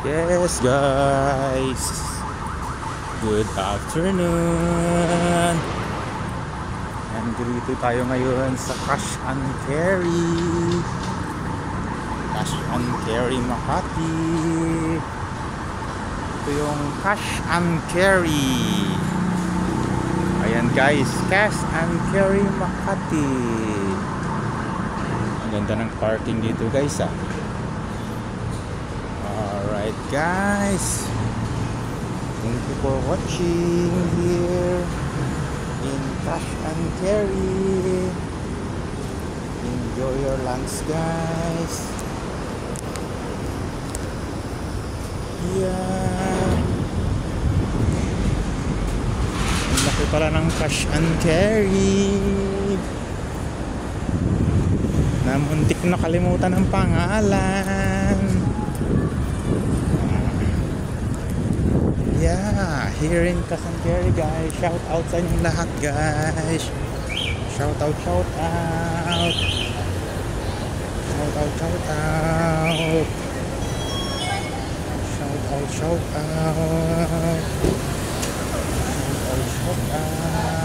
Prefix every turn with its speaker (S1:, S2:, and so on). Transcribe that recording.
S1: Yes guys, good afternoon. And dito tayo ngayon sa Cash and Carry. Cash and Carry Makati. Ito yung Cash and Carry. Ayan guys, Cash and Carry Makati. Ang ganda ng parking dito guys ah. Alright guys, thank you for watching here in Cash and Carry. Enjoy your lunch guys. Yeah, ang laki pala ng Cash and Carry na muntik na kalimutan ang pangalan. Yeah, here in Cash and Carry guys. Shout out sa inyong lahat guys. Shout out, shout out. Shout out, shout out. Shout out, shout out. Shout out, shout out.